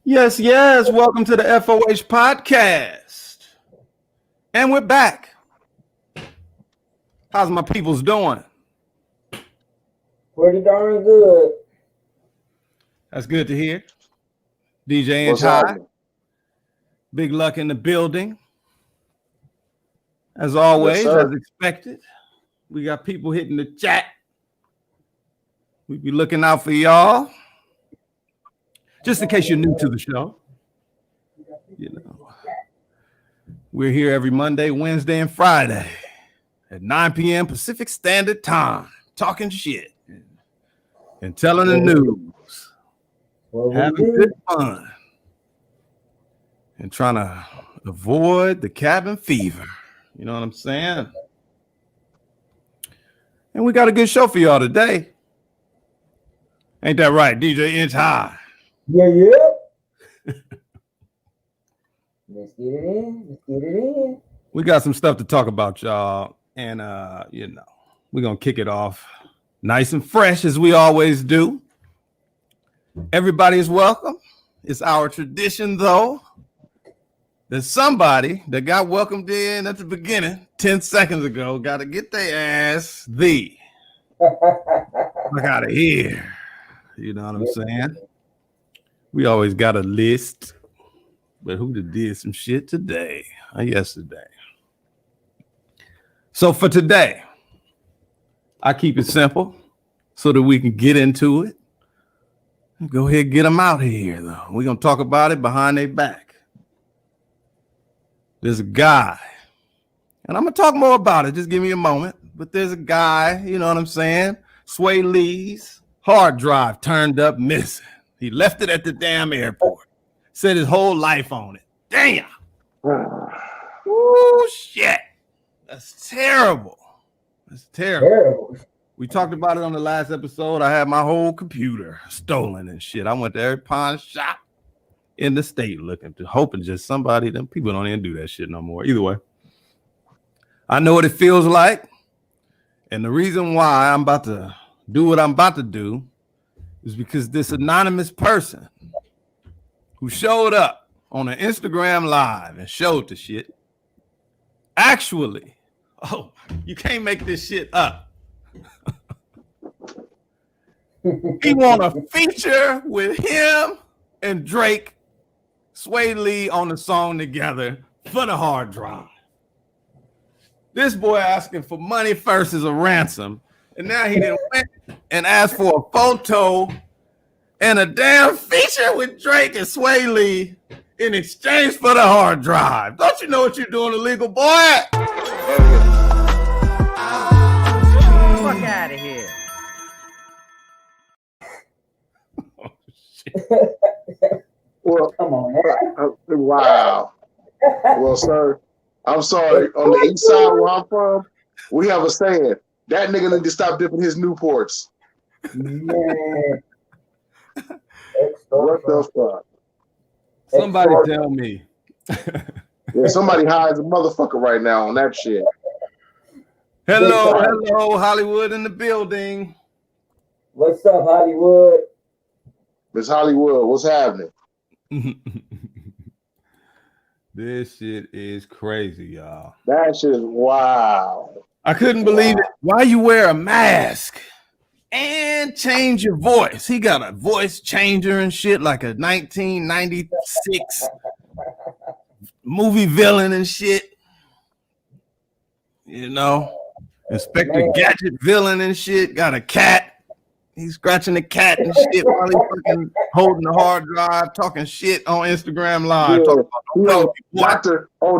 Yes, yes. Welcome to the FOH podcast. And we're back. How's my peoples doing? Pretty darn good. That's good to hear. DJ What's Inch High. happening? Big Luck in the building. As always, Yes, as expected, we got people hitting the chat. We be looking out for y'all. Just in case you're new to the show, you know, we're here every Monday, Wednesday, and Friday at 9 p.m. Pacific Standard Time, talking shit and telling the news, having good fun, and trying to avoid the cabin fever. You know what I'm saying? And we got a good show for y'all today. Ain't that right, DJ Inch High? Yeah. Let's get it in. We got some stuff to talk about, y'all. And, we're going to kick it off nice and fresh as we always do. Everybody is welcome. It's our tradition, though, that somebody that got welcomed in at the beginning 10 seconds ago got to get their ass out of here. You know what I'm saying? We always got a list, but who did some shit today or yesterday? So for today, I keep it simple so that we can get into it. Go ahead and get them out here, though. We're going to talk about it behind their back. There's a guy, and I'm going to talk more about it. Just give me a moment. But there's a guy, you know what I'm saying? Sway Lee's hard drive turned up missing. He left it at the damn airport. Set his whole life on it. Damn. Oh, shit. That's terrible. That's terrible. We talked about it on the last episode. I had my whole computer stolen and shit. I went to every pawn shop in the state hoping just somebody, them people don't even do that shit no more. Either way, I know what it feels like. And the reason why I'm about to do what I'm about to do is because this anonymous person who showed up on an Instagram live and showed the shit actually, you can't make this shit up. He want a feature with him and Drake, Sway Lee on the song together for the hard drive. This boy asking for money first as a ransom, and now he done went and asked for a photo and a damn feature with Drake and Sway Lee in exchange for the hard drive. Don't you know what you're doing, illegal boy? Fuck out of here. Oh, shit. Well, Come on, man. wow. Well, sir, I'm sorry. On the east side where I'm from, we have a saying: that nigga need to stop dipping his Newports. Man. What the fuck? Somebody tell me. Yeah, somebody hides a motherfucker right now on that shit. Hello, Hollywood in the building. What's up, Hollywood? Miss Hollywood, what's happening? This shit is crazy, y'all. That shit is wow. I couldn't believe it. Why you wear a mask and change your voice? He got a voice changer and shit like a 1996 movie villain and shit. You know, Inspector Gadget villain and shit. Got a cat. He's scratching the cat and shit while he's fucking holding the hard drive, talking shit on Instagram Live. Yeah.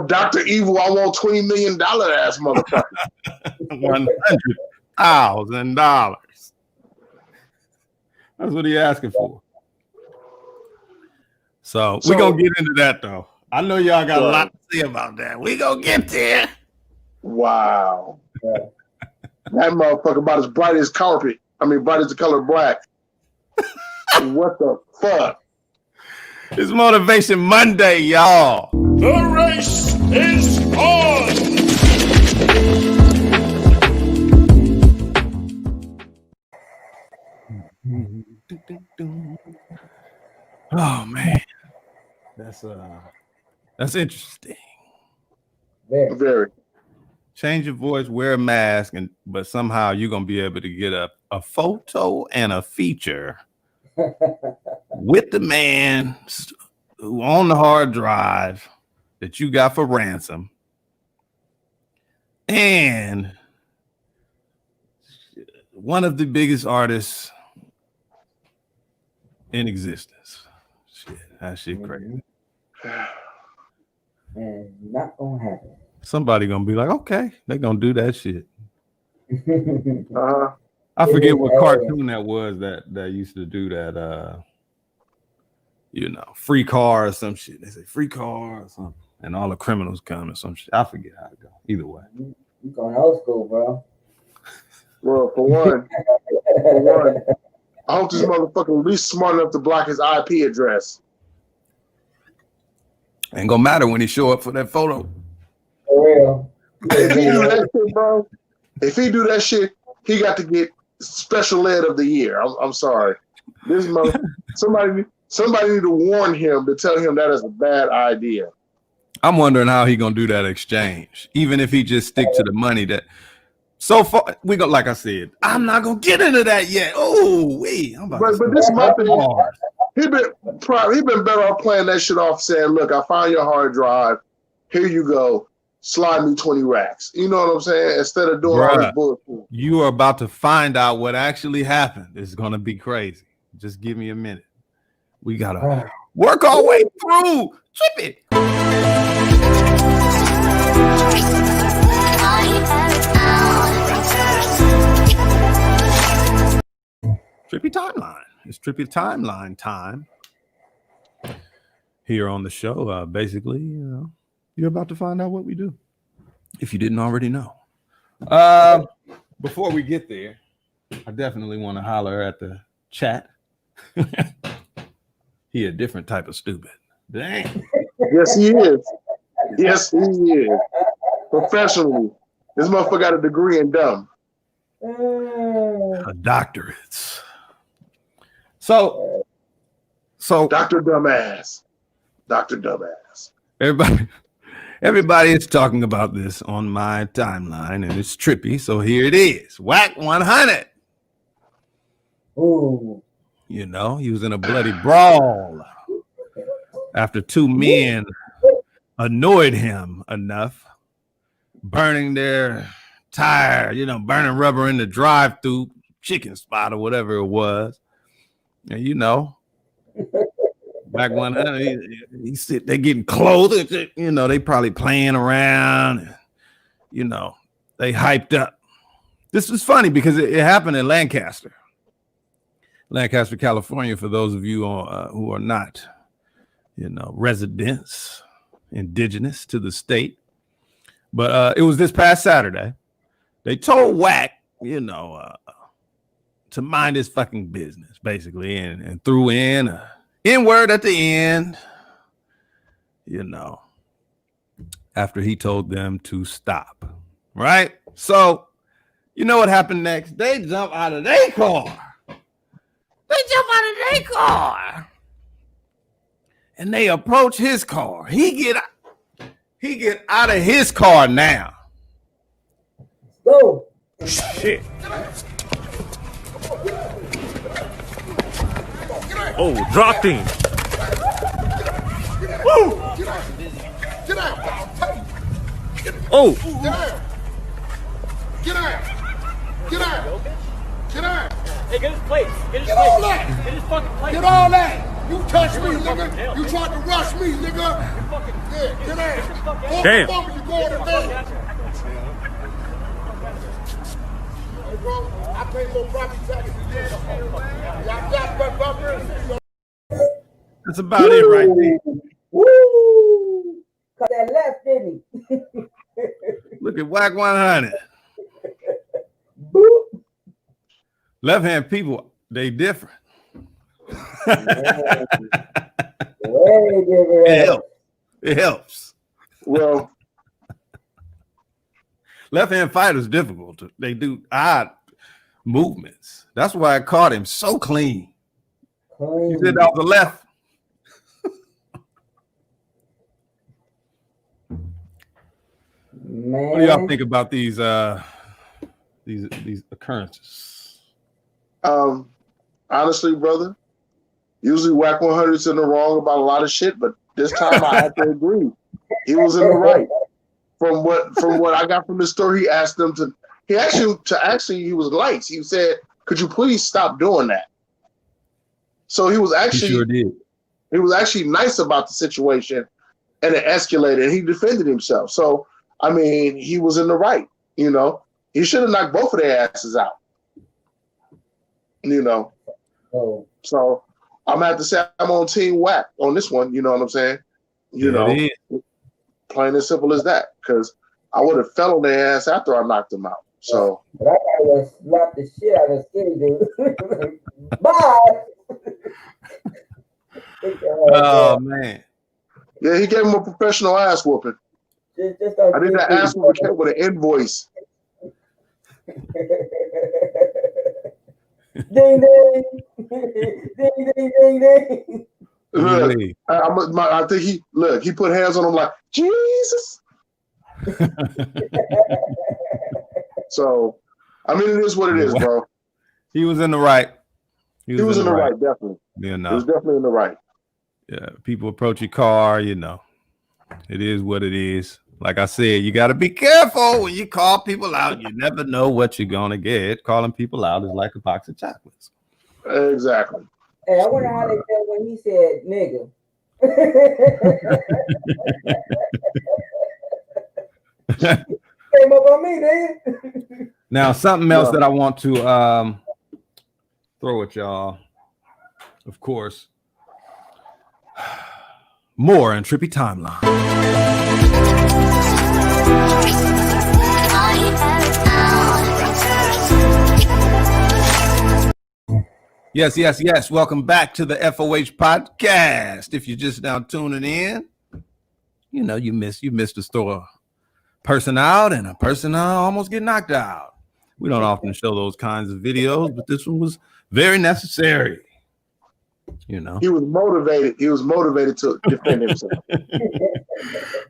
Dr. Evil, I want $20 million ass motherfucker. $100,000. That's what he asking for. So we're going to get into that, though. I know y'all got a lot to say about that. We going to get there. Wow. That motherfucker about as bright as carpet. I mean, bright as the color black. What the fuck? It's Motivation Monday, y'all. The race is on! Oh, man. That's interesting. Very. Change your voice, wear a mask, but somehow you're gonna be able to get a photo and a feature with the man who on the hard drive that you got for ransom, and one of the biggest artists in existence. Shit, that shit crazy. And not gonna happen. Somebody gonna be like, okay, they gonna do that shit. Uh-huh. I forget what cartoon that was that used to do that. Free car or some shit. They say free car or something, and all the criminals come or some shit. I forget how it go. Either way, You going old school, bro. Well, for one, I hope this motherfucker at least smart enough to block his IP address. ain't gonna matter when he show up for that photo. For real. If he do that shit, bro, if he do that shit, he got to get special ed of the year. I'm sorry. This somebody need to warn him to tell him that is a bad idea. I'm wondering how he gonna do that exchange, even if he just stick to the money that. So far, we go like I said. I'm not gonna get into that yet. Oh, wait. But this is my thing. He been better off playing that shit off, saying, "Look, I found your hard drive. Here you go. Slide me 20 racks." You know what I'm saying? Instead of doing all this bullshit. You are about to find out what actually happened. It's gonna be crazy. Just give me a minute. We gotta work our way through. Trip it. Trippy Timeline. It's Trippy Timeline time here on the show. Basically, you're about to find out what we do if you didn't already know. Before we get there, I definitely want to holler at the chat. He a different type of stupid. Dang. Yes, he is. Yes, he is. Professionally. This motherfucker got a degree in dumb. A doctorate. So Dr. Dumbass. Dr. Dumbass. Everybody is talking about this on my timeline, and it's trippy. So here it is. Wack 100. Ooh. He was in a bloody brawl after two men annoyed him enough, burning their tire, burning rubber in the drive-through chicken spot or whatever it was. And Wack 100, they're getting close. They probably playing around. They hyped up. This was funny because it happened in Lancaster, California. For those of you who are not, residents, indigenous to the state, but it was this past Saturday. They told Wack, to mind his fucking business, basically, and threw in a N-word at the end, after he told them to stop, right? So, what happened next? They jump out of their car. And they approach his car. He get out of his car now. Go. Shit. Oh, dropped him. Woo! Get out! Oh. Get out! Get out! Get out! Get out! Hey, get his place. Get all that! Get his fucking place. Get all that! You touched me, nigga! You tried to rush me, nigga! Yeah, get out! Damn. You going to bed? Hey, bro, I pay little property taxes. Y'all got my bumper. That's about it right there. Woo! Cause that left, didn't he? Look at Wack 100. Boop. Left-hand people, they different. Way different. It helps. Well, Left-hand fighters difficult. They do odd movements. That's why I caught him so clean. He did off the left. Man. What do y'all think about these occurrences? Honestly, brother, usually Wack 100's in the wrong about a lot of shit, but this time I have to agree. He was in the right. From what I got from the story, he asked them to. He was nice. He said, "Could you please stop doing that?" So he was actually He sure did. He was actually nice about the situation, and it escalated. And he defended himself. So I mean, he was in the right. You know, he should have knocked both of their asses out. You know, so I'm gonna have to say I'm on Team Wack on this one. You know what I'm saying? You know, plain and simple as that. Because I would have fell on their ass after I knocked them out. So, but I gotta slap the shit out of skinny dude. Bye. Oh man. Yeah, he gave him a professional ass whooping. Just I think that ass whooping came with an invoice. Ding ding, ding ding ding ding. Look, I think he put hands on him like Jesus. So, I mean, it is what it is, bro. He was in the right. He was in the right, definitely. You know, he was definitely in the right. Yeah, people approach your car. You know, it is what it is. Like I said, you got to be careful when you call people out. You never know what you're gonna get. Calling people out is like a box of chocolates. Exactly. Hey, I wonder how they felt when he said nigga. Came up on me, nigga. Now, something else that I want to throw at y'all, of course, more in Trippy Timeline. Yes. Welcome back to the FOH podcast. If you're just now tuning in, you know you missed the store person out and a person almost get knocked out. We don't often show those kinds of videos, but this one was very necessary. You know, he was motivated. He was motivated to defend himself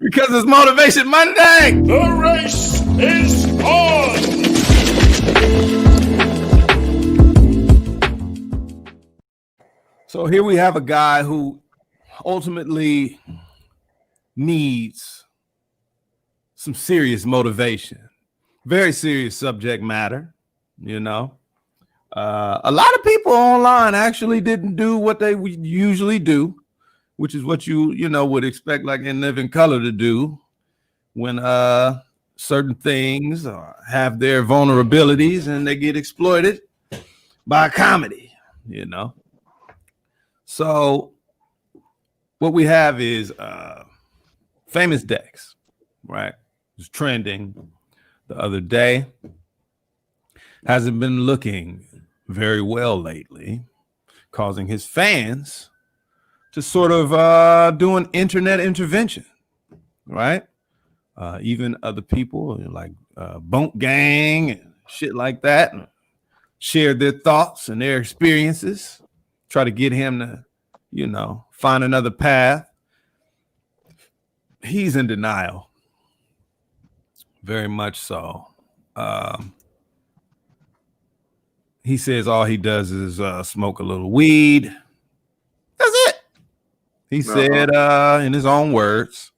because it's Motivation Monday. The race is on. So here we have a guy who ultimately needs some serious motivation, very serious subject matter. You know, a lot of people online actually didn't do what they would usually do, which is what you would expect like In Living Color to do when certain things have their vulnerabilities and they get exploited by comedy, you know. So what we have is Famous Dex, right? It was trending the other day. Hasn't been looking very well lately, causing his fans to sort of do an internet intervention, right? Even other people like Bunk Gang and shit like that shared their thoughts and their experiences, try to get him to, you know, find another path. He's in denial, very much so. He says all he does is smoke a little weed. That's it. He said in his own words,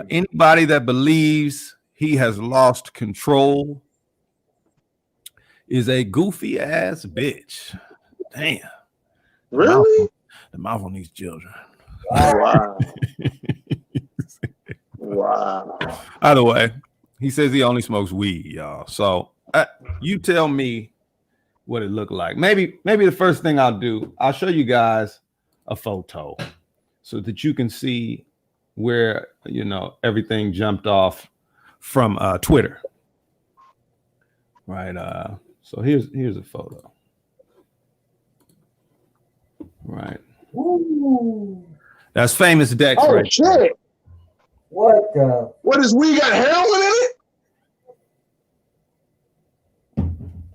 anybody that believes he has lost control is a goofy ass bitch. Damn. Really? The mouth on these children. Wow. Wow. Either way, he says he only smokes weed, y'all. So you tell me what it looked like. Maybe the first thing I'll do, I'll show you guys a photo so that you can see where, you know, everything jumped off from Twitter. Right. So here's a photo. Right. Ooh. That's Famous Dex. Oh right shit! there. What the? What is we got heroin in it?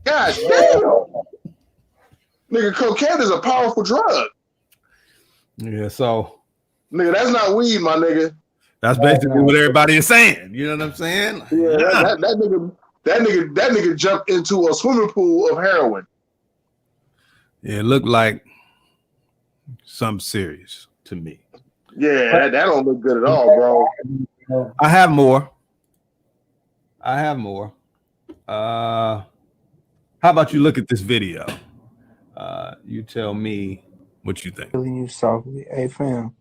Gosh damn! Nigga, cocaine is a powerful drug. Yeah. So. Nigga, that's not weed, my nigga. That's basically what everybody is saying. You know what I'm saying? Yeah, that nigga jumped into a swimming pool of heroin. It looked like something serious to me. Yeah, that don't look good at all, bro. I have more. How about you look at this video? You tell me what you think. You softly, hey fam.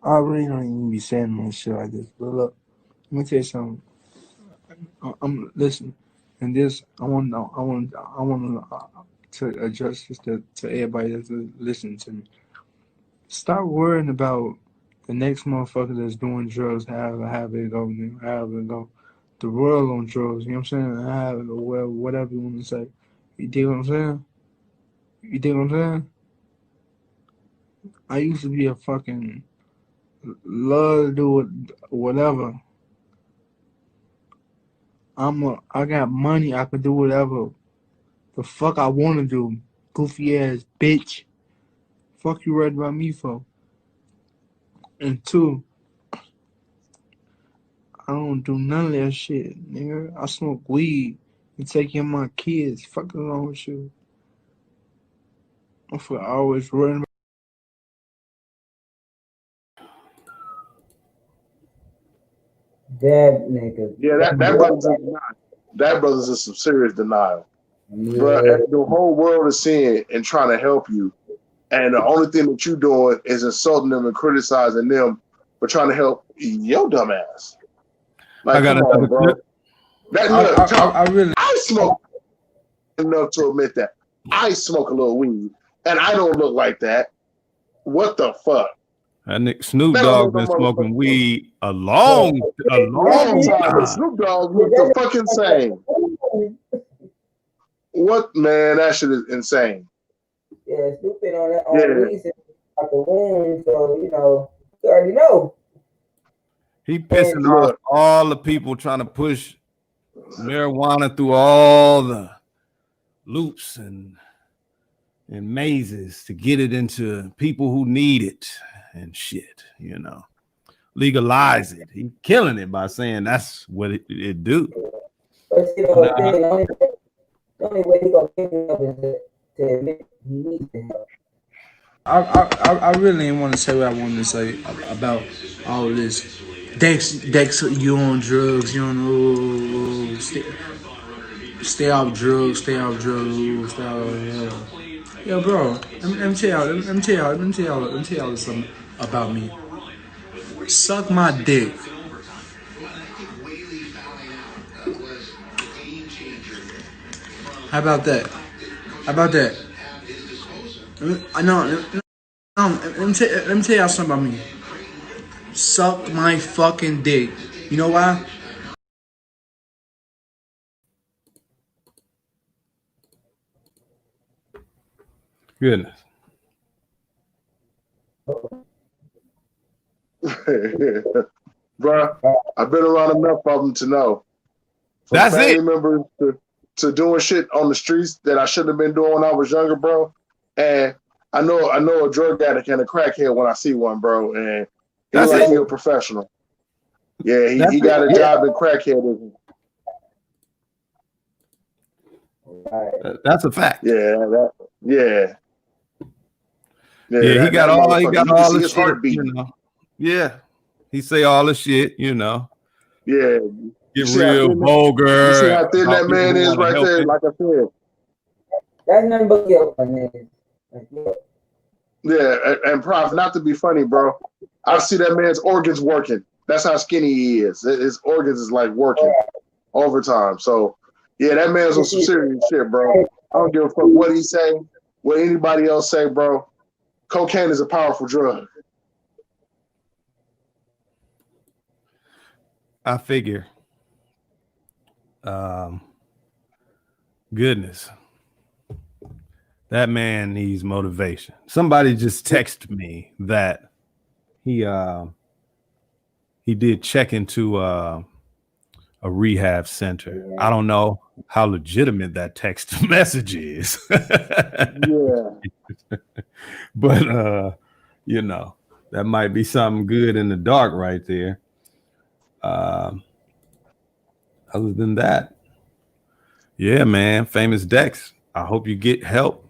I really don't even be saying no shit like this. But look, let me tell you something. I'm listen, and this I want to address this to everybody that's listening to me. Stop worrying about the next motherfucker that's doing drugs, however it go, however it go. The world on drugs, you know what I'm saying? Whatever you want to say. You dig what I'm saying? I used to be a fucking love to do whatever. I got money. I could do whatever the fuck I want to do. Goofy ass bitch. Fuck you right about me for. And two, I don't do none of that shit, nigga. I smoke weed and take care of my kids. Fuck wrong with you? I'm for always worrying about. That nigga. Yeah, that brother's in some serious denial. Yeah. Bro, the whole world is seeing and trying to help you. And the only thing that you're doing is insulting them and criticizing them for trying to help your dumb ass. Like, I got come on, bro. I smoke enough to admit that. I smoke a little weed, and I don't look like that. What the fuck? That nigga Snoop Dogg been smoking weed a long time. Snoop Dogg look the fucking same. What, man? That shit is insane. Yeah, Snoop been on that weed since like the womb, so you already know. He pissing off all the people trying to push marijuana through all the loops and mazes to get it into people who need it and shit, legalize it. He killing it by saying that's what it do. But the only way he gonna pick it up is to admit he needs the help. I really didn't want to say what I wanted to say about all this. Dex, you on drugs? You on stay off drugs? Stay off. Yo, bro, let me tell y'all something about me. Suck my dick. How about that? I know. Let me tell y'all something about me. Suck my fucking dick. You know why? Goodness. Bruh, I've been around enough of them to know. From That's family it. members to doing shit on the streets that I shouldn't have been doing when I was younger, bro. And I know a drug addict and a crackhead when I see one, bro. And he's like, he's a professional. Yeah, he got a job in crackheadism. That's a fact. Yeah. Yeah, he got all the shit, Yeah, he say all the shit, Yeah. Get real vulgar. You see how thin that man is right there? Like I said. That's nothing but guilt, man. Yeah, and Prof, not to be funny, bro. I see that man's organs working. That's how skinny he is. His organs is like working overtime. So, yeah, that man's on some serious shit, bro. I don't give a fuck what he say, what anybody else say, bro. Cocaine is a powerful drug. I figure. Goodness. That man needs motivation. Somebody just texted me that he did check into a rehab center. I don't know how legitimate that text message is. Yeah. But That might be something good in the dark right there. Other than that, yeah, man, Famous Dex. I hope you get help.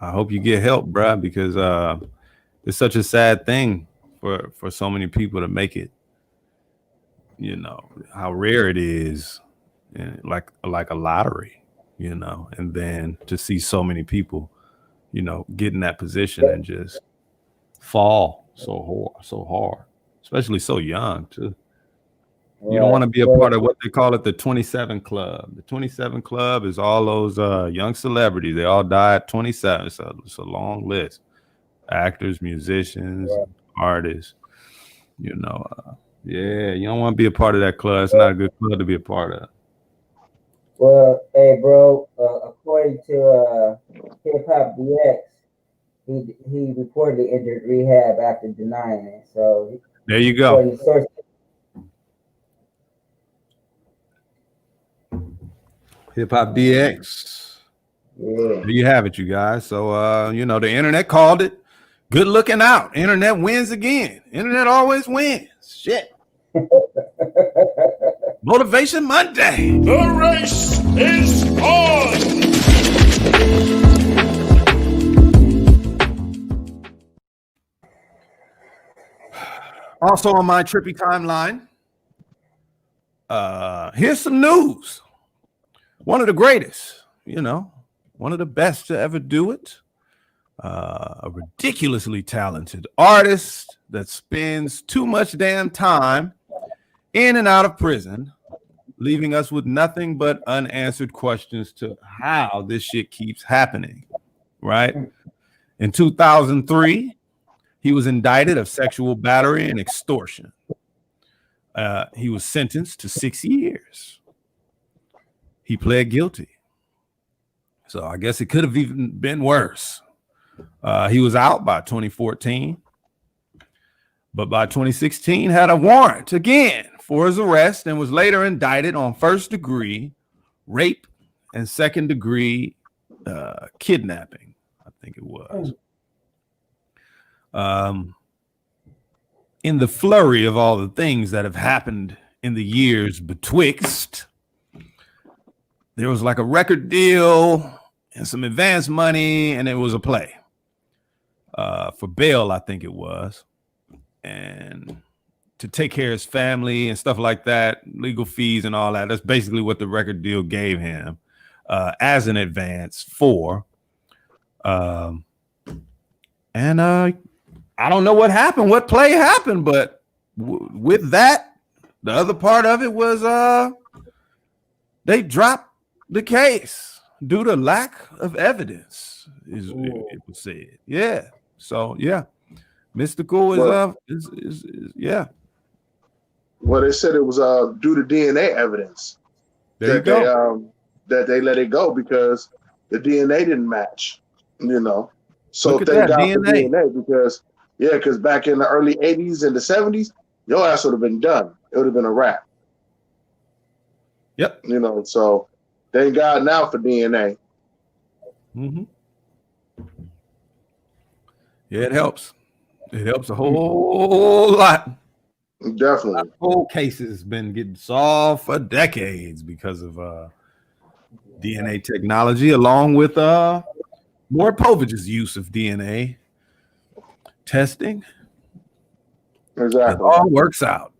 Bruh, because it's such a sad thing for so many people to make it. You know how rare it is, and like a lottery. You know, and then to see so many people, you know, get in that position and just fall so hard, especially so young too. You don't want to be a part of what they call it, the 27 Club. The 27 Club is all those young celebrities. They all die at 27. So it's a long list. Actors, musicians, artists. You know, yeah, you don't want to be a part of that club. It's not a good club to be a part of. Well, hey, bro, according to Hip Hop DX, he reportedly entered rehab after denying it. So there you go. Hip Hop DX. Yeah. There you have it, you guys. So you know, the internet called it. Good looking out. Internet wins again. Internet always wins. Shit. Motivation Monday. The race is on. Also on my trippy timeline, here's some news. One of the greatest, you know, one of the best to ever do it. A ridiculously talented artist that spends too much damn time in and out of prison, leaving us with nothing but unanswered questions to how this shit keeps happening, right? In 2003, he was indicted of sexual battery and extortion. He was sentenced to 6 years. He pled guilty. So I guess it could have even been worse. He was out by 2014, but by 2016 had a warrant again for his arrest and was later indicted on first-degree rape and second-degree kidnapping, I think it was. In the flurry of all the things that have happened in the years betwixt, there was like a record deal and some advance money, and it was a play for bail, I think it was, and to take care of his family and stuff like that, legal fees and all that. That's basically what the record deal gave him as an advance for. And I don't know what happened, what play happened, but with that, the other part of it was they dropped the case due to lack of evidence, it was said. Yeah. So yeah, Mystikal is yeah. Well, they said it was due to DNA evidence that they let it go because the DNA didn't match, you know. So thank God for DNA because back in the early 80s and the 70s, your ass would have been done. It would have been a wrap. Yep. You know, so thank God now for DNA. Mm-hmm. Yeah, it helps. It helps a whole lot. Definitely. Whole cases been getting solved for decades because of DNA technology, along with Maury Povage's use of DNA testing. Exactly. It all works out.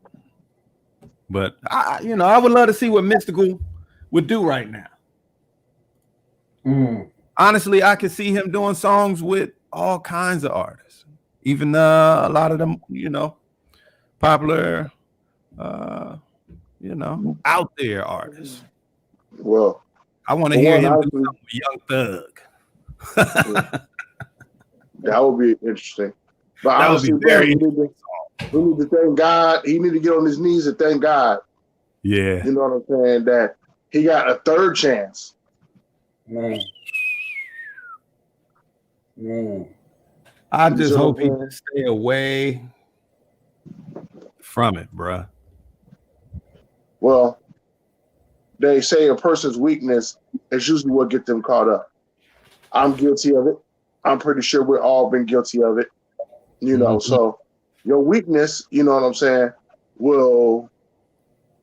But I would love to see what Mystikal would do right now. Honestly, I could see him doing songs with all kinds of artists, even a lot of them, you know, popular, out there artists. Well, I want to hear him do something with Young Thug. That would be interesting. But that honestly, would be very we need to thank God. He need to get on his knees and thank God. Yeah. You know what I'm saying? That he got a third chance. Man. I just hope he can stay away from it, bruh. Well, they say a person's weakness is usually what gets them caught up. I'm guilty of it. I'm pretty sure we've all been guilty of it. You know, so your weakness, you know what I'm saying, will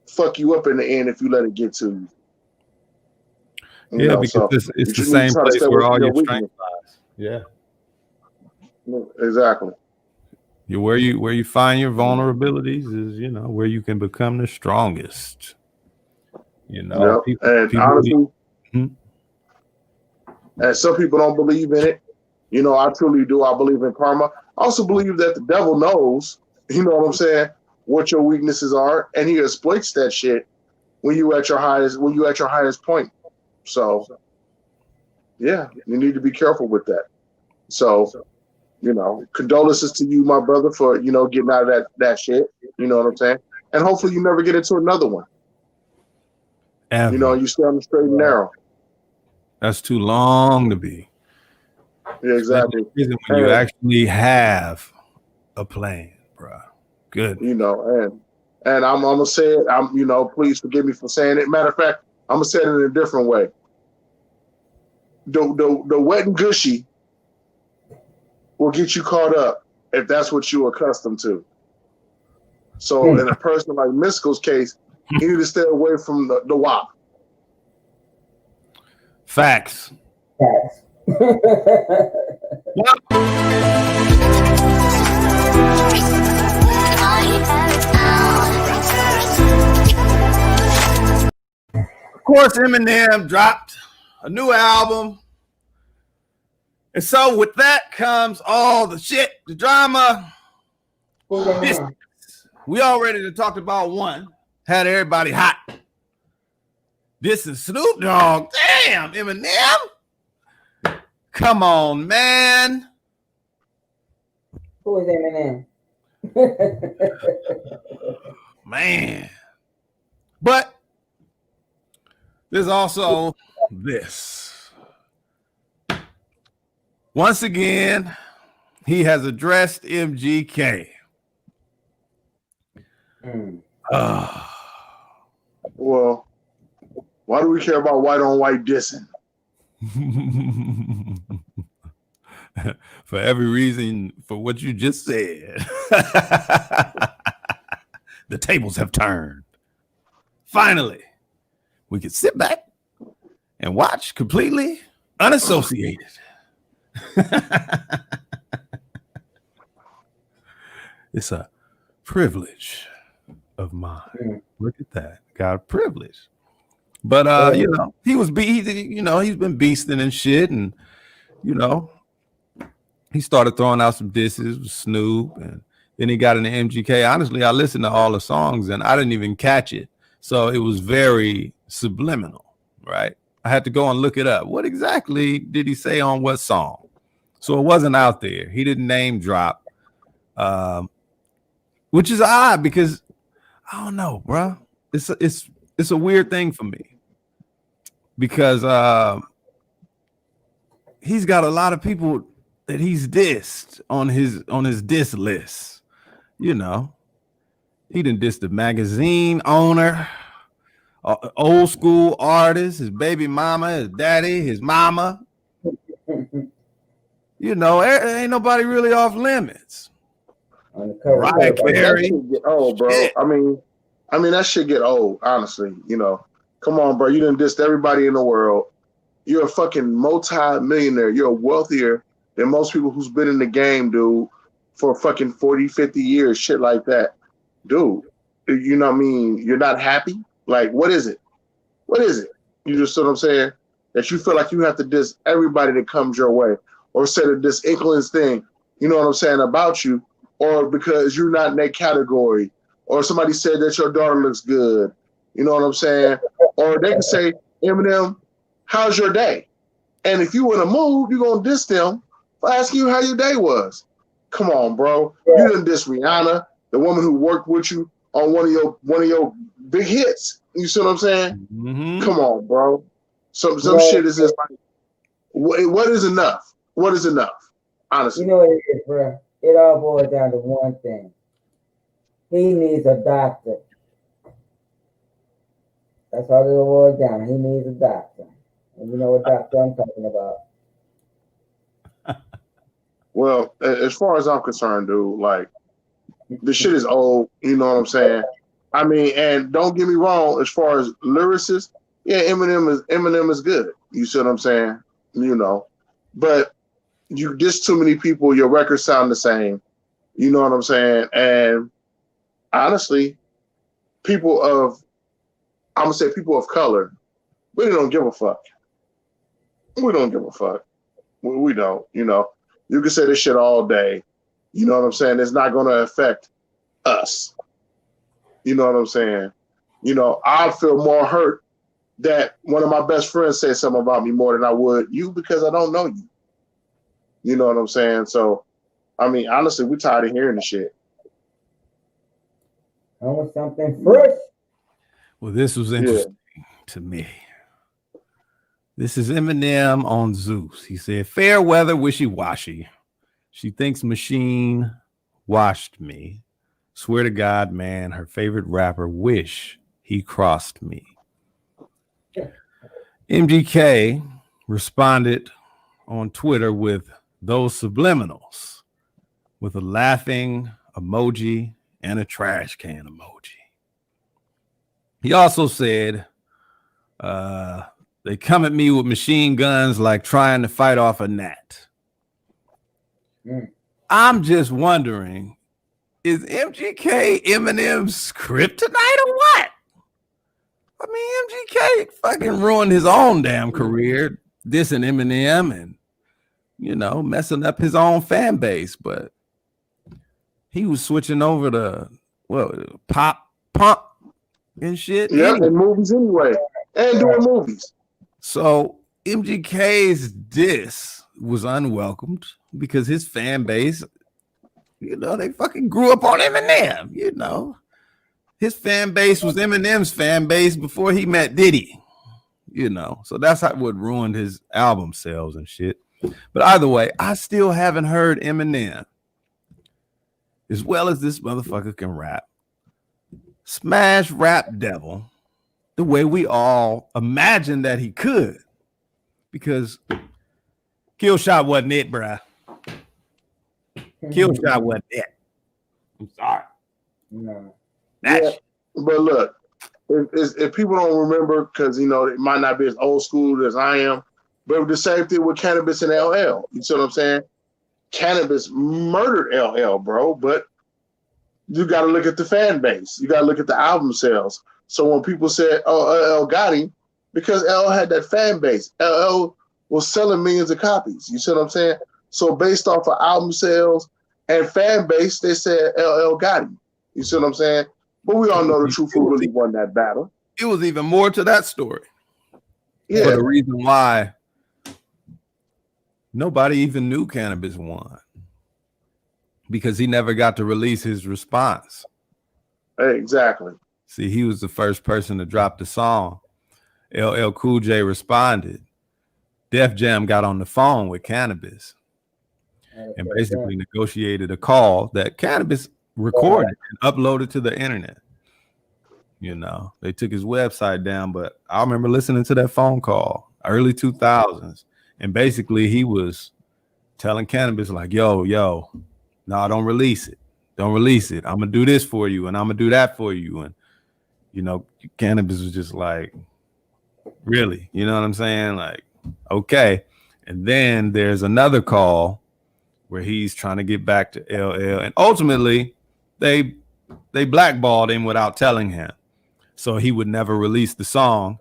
fuck you up in the end if you let it get to you. Yeah, because so it's the you need to same try to place stay where away all from your weakness. strength lies. Yeah. Exactly. Where you find your vulnerabilities is, you know, where you can become the strongest. You know, Yep. And honestly, and some people don't believe in it. You know, I truly do. I believe in karma. I also believe that the devil knows, you know what I'm saying, what your weaknesses are, and he exploits that shit when you at your highest point. So yeah, you need to be careful with that. So, you know, condolences to you, my brother, for, you know, getting out of that shit. You know what I'm saying? And hopefully you never get into another one. Ever. You know, you stay on the straight and narrow. That's too long to be. Yeah, exactly. When you actually have a plan, bro. Good. You know, and I'm gonna say it. You know, please forgive me for saying it. Matter of fact, I'm gonna say it in a different way. The wet and gushy will get you caught up if that's what you're accustomed to. So in a person like Mystikal's case, he need to stay away from the Wack. Facts. Of course, Eminem dropped a new album. And so with that comes all the shit, the drama. We already talked about one, had everybody hot. This is Snoop Dogg. Damn, Eminem. Come on, man. Who is Eminem? Man. But there's also this. Once again, he has addressed MGK. Well, why do we care about white on white dissing? For every reason, for what you just said. The tables have turned. Finally, we can sit back and watch completely unassociated. It's a privilege of mine. Look at that. Got a privilege. But you know, he's been beasting and shit, and you know, he started throwing out some disses with Snoop, and then he got into MGK. Honestly, I listened to all the songs and I didn't even catch it. So it was very subliminal, right? I had to go and look it up. What exactly did he say on what song? So it wasn't out there. He didn't name drop, which is odd because I don't know, bro. It's a weird thing for me because he's got a lot of people that he's dissed on his diss list. You know, he done dissed the magazine owner, old school artist, his baby mama, his daddy, his mama. You know, ain't nobody really off limits. Right, Barry. Oh, bro. Shit. I mean, that shit get old, honestly. You know, come on, bro. You done dissed everybody in the world. You're a fucking multi-millionaire. You're wealthier than most people who's been in the game, dude, for fucking 40, 50 years, shit like that. Dude, you know what I mean? You're not happy? Like, what is it? What is it? You just know what I'm saying? That you feel like you have to diss everybody that comes your way, or say that this Inklings thing, you know what I'm saying, about you, or because you're not in that category, or somebody said that your daughter looks good, you know what I'm saying? Or they can say, Eminem, how's your day? And if you in a mood, you're going to diss them for asking you how your day was. Come on, bro. You didn't diss Rihanna, the woman who worked with you on one of your big hits. You see what I'm saying? Mm-hmm. Come on, bro. Some shit is just like, what is enough? What is enough? Honestly. You know what it is, bro? It all boils down to one thing. He needs a doctor. That's all it boils down. He needs a doctor. And you know what doctor I'm talking about. Well, as far as I'm concerned, dude, like the shit is old. You know what I'm saying? I mean, and don't get me wrong. As far as lyricists, yeah, Eminem is good. You see what I'm saying? You know, but you diss too many people. Your records sound the same. You know what I'm saying? And honestly, I'm gonna say people of color, we don't give a fuck. We don't give a fuck. We don't. You know, you can say this shit all day. You know what I'm saying? It's not gonna affect us. You know what I'm saying? You know, I feel more hurt that one of my best friends said something about me more than I would you because I don't know you. You know what I'm saying? So, I mean, honestly, we're tired of hearing the shit. I want something fresh. Well, this was interesting to me. This is Eminem on Zeus. He said, fair weather, wishy-washy. She thinks Machine washed me. Swear to God, man, her favorite rapper wish he crossed me. MGK responded on Twitter with those subliminals with a laughing emoji and a trash can emoji. He also said, they come at me with machine guns like trying to fight off a gnat. I'm just wondering, is MGK Eminem's kryptonite or what? I mean, MGK fucking ruined his own damn career, dissing Eminem and, you know, messing up his own fan base. But he was switching over to, pop, punk and shit. Yeah, and movies anyway. And doing movies. So MGK's diss was unwelcomed because his fan base, you know, they fucking grew up on Eminem, you know. His fan base was Eminem's fan base before he met Diddy, you know. So that's how it would ruin his album sales and shit. But either way, I still haven't heard Eminem, as well as this motherfucker can rap, smash Rap Devil the way we all imagined that he could. Because Kill Shot wasn't it, bruh. Kill Shot wasn't it. I'm sorry. No. Yeah, but look, if people don't remember, because, you know, it might not be as old school as I am, but the same thing with Cannabis and LL. You see what I'm saying? Cannabis murdered LL, bro, but you got to look at the fan base. You got to look at the album sales. So when people said, oh, LL got him, because LL had that fan base. LL was selling millions of copies. You see what I'm saying? So based off of album sales and fan base, they said LL got him. You see what I'm saying? But we all know the truth who really won that battle. It was even more to that story. Yeah. For the reason why nobody even knew Cannabis won. Because he never got to release his response. Exactly. See, he was the first person to drop the song. LL Cool J responded. Def Jam got on the phone with Cannabis and basically negotiated a call that Cannabis recorded and uploaded to the internet. You know, they took his website down, but I remember listening to that phone call, early 2000s. And basically he was telling Cannabis like, yo, no, don't release it. Don't release it. I'm going to do this for you and I'm going to do that for you. And, you know, Cannabis was just like, really? You know what I'm saying? Like, okay. And then there's another call where he's trying to get back to LL. And ultimately, they blackballed him without telling him. So he would never release the song.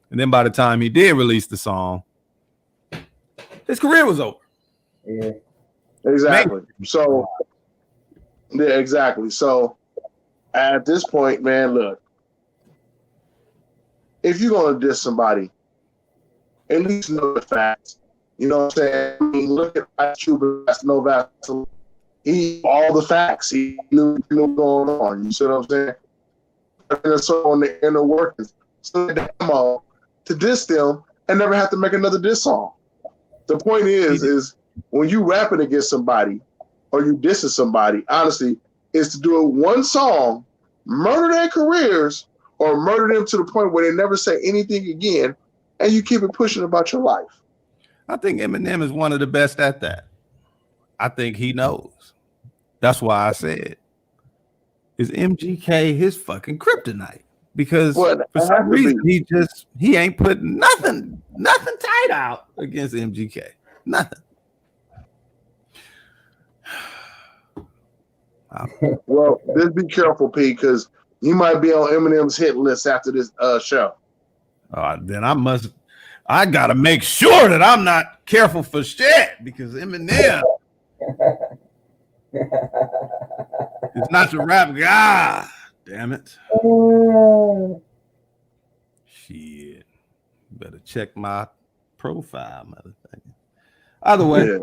And then by the time he did release the song, his career was over. Yeah. Exactly. So, yeah, exactly. So at this point, man, look, if you're going to diss somebody, at least know the facts. You know what I'm saying? I mean, look at Ice Cube, no Vaseline. He all the facts. He knew what was going on. You see what I'm saying? And so on the inner workings, so demo to diss them and never have to make another diss song. The point is when you rapping against somebody or you dissing somebody, honestly, is to do one song, murder their careers, or murder them to the point where they never say anything again, and you keep it pushing about your life. I think Eminem is one of the best at that. I think he knows. That's why I said, is MGK his fucking kryptonite? Because for some reason he ain't put nothing tight out against MGK. Nothing. Well, just be careful, P, because you might be on Eminem's hit list after this show. Then I gotta make sure that I'm not careful for shit, because Eminem is not your rap guy. Damn it. Shit. Better check my profile, motherfucker. Either way. Yeah.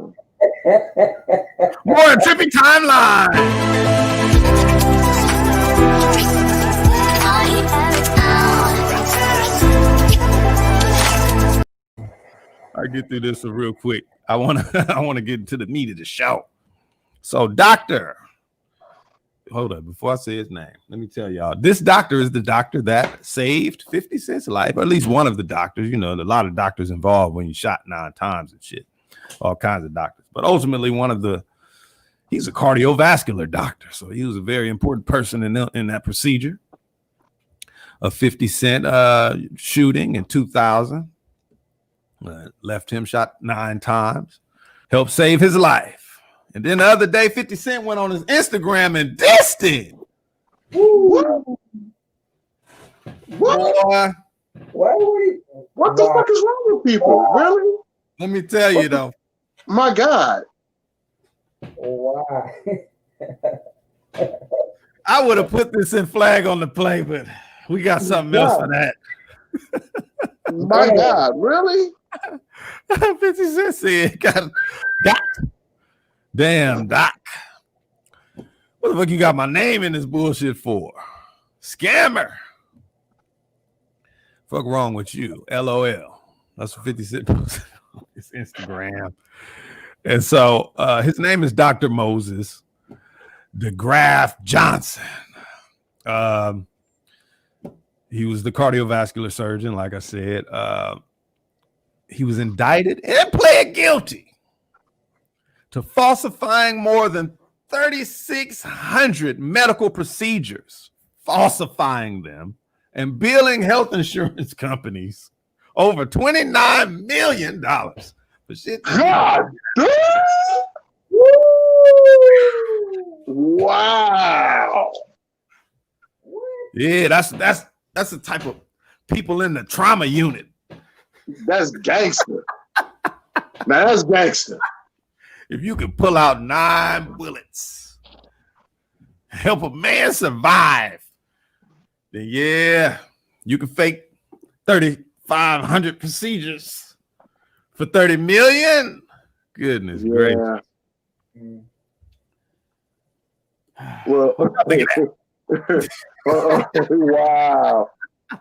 More Trippy Timeline. I get through this real quick. I want to get into the meat of the show. So, doctor. Hold up, before I say his name, let me tell y'all. This doctor is the doctor that saved 50 Cent's life, or at least one of the doctors. You know, a lot of doctors involved when you shot 9 times and shit. All kinds of doctors. But ultimately, he's a cardiovascular doctor. So he was a very important person in that procedure. A 50 Cent shooting in 2000. Left him shot 9 times. Helped save his life. And then the other day, 50 Cent went on his Instagram and dissed him. What? Why would he? What the fuck is wrong with people? Really? Let me tell you, though. My God. Why? I would have put this in flag on the play, but we got something else for that. My God, really? 50 Cent said, got damn, Doc. What the fuck you got my name in this bullshit for? Scammer. Fuck wrong with you? LOL. That's what 50 Cent posted on his Instagram. And so his name is Dr. Moses DeGraff Johnson. He was the cardiovascular surgeon, like I said. He was indicted and pled guilty to falsifying more than 3,600 medical procedures, falsifying them, and billing health insurance companies over $29 million for shit. God damn! Wow. Yeah, that's the type of people in the trauma unit. That's gangster. Now that's gangster. If you can pull out 9 bullets, help a man survive, then yeah, you can fake 3,500 procedures for 30 million. Goodness gracious. Well, wow.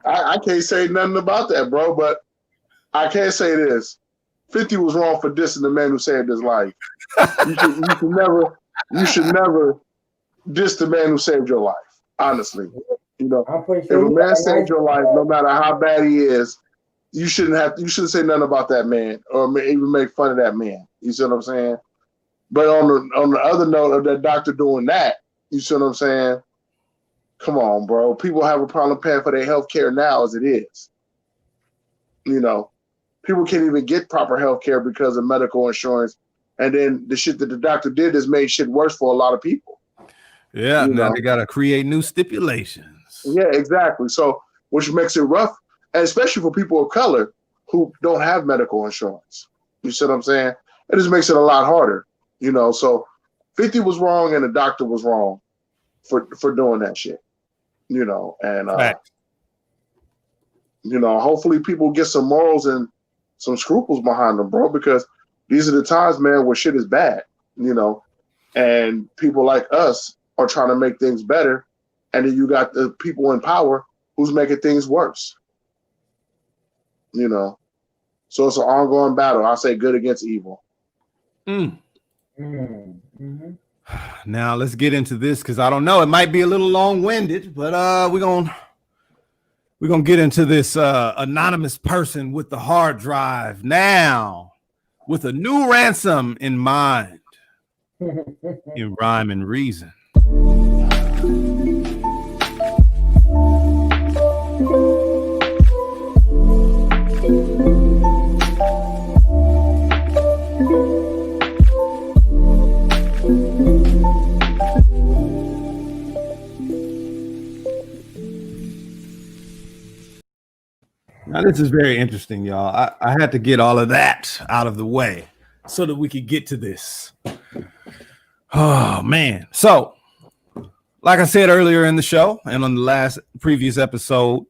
I can't say nothing about that, bro, but I can't say this. 50 was wrong for dissing the man who saved his life. You should never diss the man who saved your life. Honestly, you know, if a man saved your life, no matter how bad he is, you shouldn't say nothing about that man or even make fun of that man. You see what I'm saying? But on the other note of that doctor doing that, you see what I'm saying? Come on, bro. People have a problem paying for their health care now as it is. You know, people can't even get proper health care because of medical insurance. And then the shit that the doctor did has made shit worse for a lot of people. Yeah, now they got to create new stipulations. Yeah, exactly. So, which makes it rough, and especially for people of color who don't have medical insurance. You see what I'm saying? It just makes it a lot harder, you know. So, 50 was wrong and the doctor was wrong for doing that shit, you know. And you know, hopefully people get some morals and some scruples behind them, bro, because these are the times, man, where shit is bad, you know, and people like us are trying to make things better. And then you got the people in power who's making things worse, you know. So it's an ongoing battle. I say good against evil. Mm-hmm. Now let's get into this because I don't know. It might be a little long-winded, but we're gonna get into this anonymous person with the hard drive now with a new ransom in mind. in rhyme and reason. Now, this is very interesting, y'all. I had to get all of that out of the way so that we could get to this. Oh, man. So, like I said earlier in the show and on the previous episode,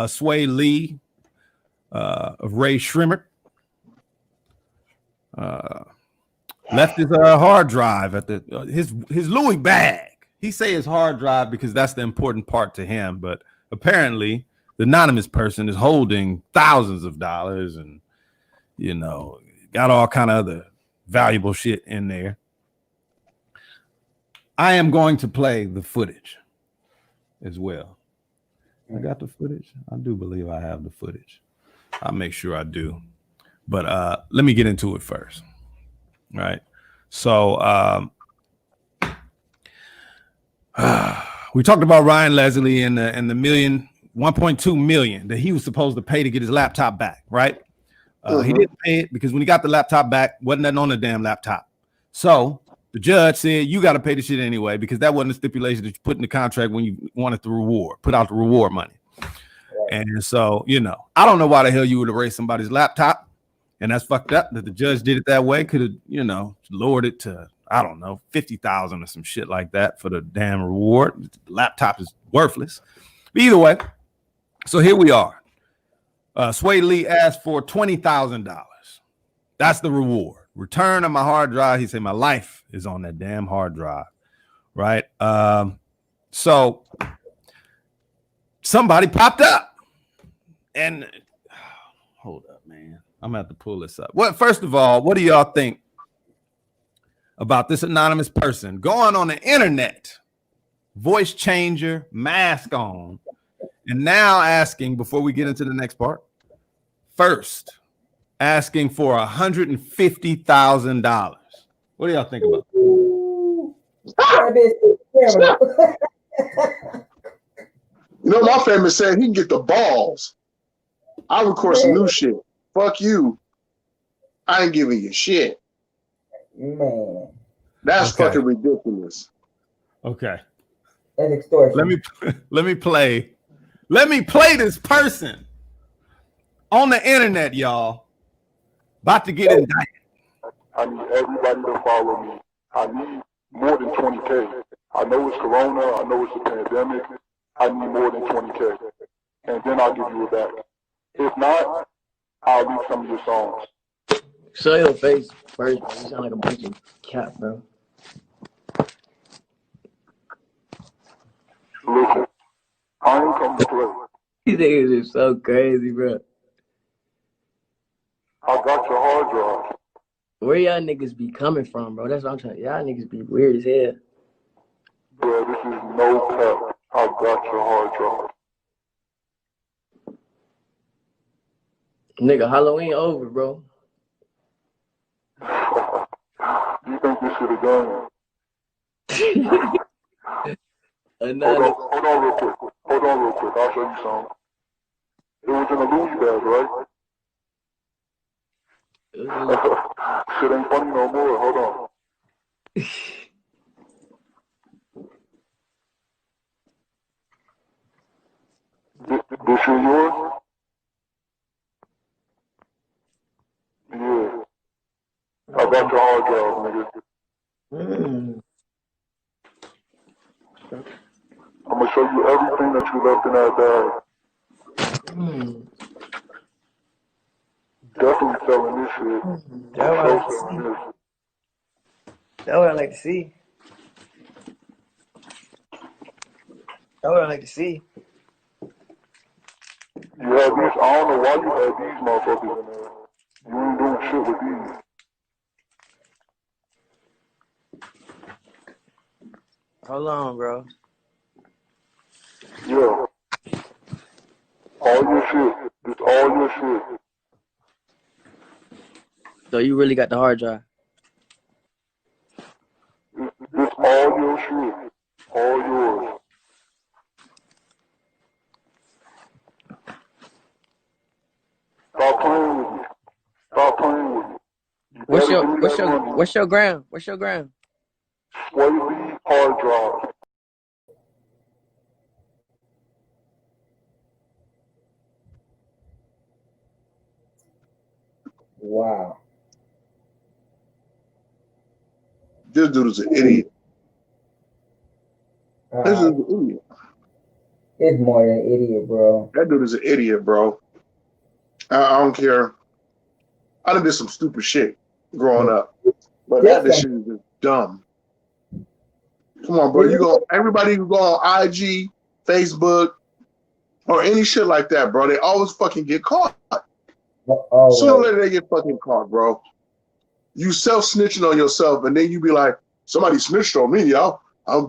Sway Lee of Ray Shrimmer left his hard drive at his Louis bag. He say his hard drive because that's the important part to him, but apparently the anonymous person is holding thousands of dollars and, you know, got all kind of other valuable shit in there. I am going to play the footage as well. I got the footage. I do believe I have the footage. I'll make sure I do. But let me get into it first. All right. So we talked about Ryan Leslie and the 1.2 million that he was supposed to pay to get his laptop back, right? He didn't pay it because when he got the laptop back, wasn't nothing on the damn laptop. So the judge said, you got to pay the shit anyway, because that wasn't a stipulation that you put in the contract when you wanted the put out the reward money. And so, you know, I don't know why the hell you would erase somebody's laptop. And that's fucked up that the judge did it that way. Could have, you know, lowered it to, I don't know, 50,000 or some shit like that for the damn reward. The laptop is worthless. But either way, so here we are. Sway Lee asked for $20,000. That's the reward. Return on my hard drive. He said my life is on that damn hard drive, right? So somebody popped up, and hold up, man. I'm gonna have to pull this up. Well, first of all, what do y'all think about this anonymous person going on the internet, voice changer, mask on, and now asking, before we get into the next part, first asking for $150,000. What do y'all think about You know, my family said he can get the balls. I record some new shit. Fuck you. I ain't giving you shit. Man. That's fucking ridiculous. Okay. That's extortion. Let me play this person on the internet, y'all. About to get indicted. I need everybody to follow me. I need more than 20K. I know it's Corona. I know it's a pandemic. I need more than 20K. And then I'll give you it back. If not, I'll leave some of your songs. Show your face first, bro. You sound like a bunch of cat, bro. Listen, I ain't come to play. These niggas are so crazy, bro. I got your hard drive. Where y'all niggas be coming from, bro? That's what I'm trying to. Y'all niggas be weird as hell. Bro, this is no cap. I got your hard drive. Nigga, Halloween over, bro. You think this shit a game? Hold on real quick. I'll show you something. It was in a Louis bag, right? Shit ain't funny no more. Hold on. This shit yours? Yeah. I got your hard drive, nigga. I'm gonna show you everything that you left in that bag. Definitely selling this shit. That's what I like to see. That's what I like to see. You have these, I don't know why you have these motherfuckers in there. You ain't doing shit with these. Hold on, bro. Yeah. All your shit. It's all your shit. So you really got the hard drive? sure. All yours. Stop playing with me. Stop playing with me. What's your ground? What's your ground? Swaley hard drive. Wow. This dude is an idiot. This is an idiot. It's more than an idiot, bro. That dude is an idiot, bro. I don't care. I done did some stupid shit growing up, but this shit is just dumb. Come on, bro. Everybody can go on IG, Facebook, or any shit like that, bro. They always fucking get caught. Sooner or later they get fucking caught, bro. You self-snitching on yourself, and then you be like, somebody snitched on me, y'all.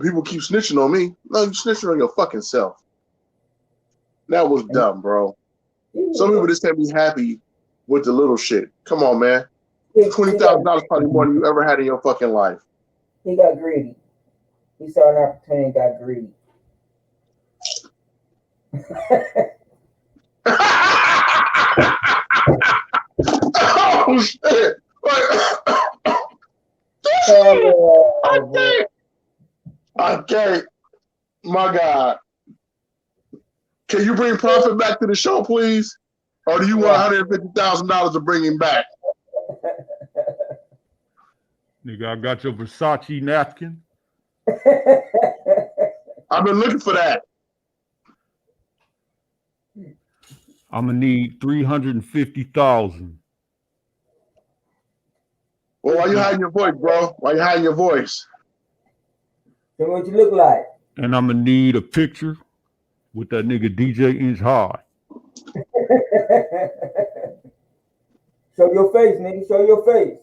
People keep snitching on me. No, you snitching on your fucking self. That was dumb, bro. Some people just can't be happy with the little shit. Come on, man. $20,000 probably more than you ever had in your fucking life. He got greedy. He saw an opportunity and got greedy. Oh, shit. I can't. My God. Can you bring Prophet back to the show, please? Or do you want $150,000 to bring him back? Nigga, I got your Versace napkin. I've been looking for that. I'm gonna need 350,000. Well, why you hiding your voice, bro? Why you hiding your voice? Tell me what you look like. And I'm gonna need a picture with that nigga DJ Inch High. Show your face, nigga. Show your face.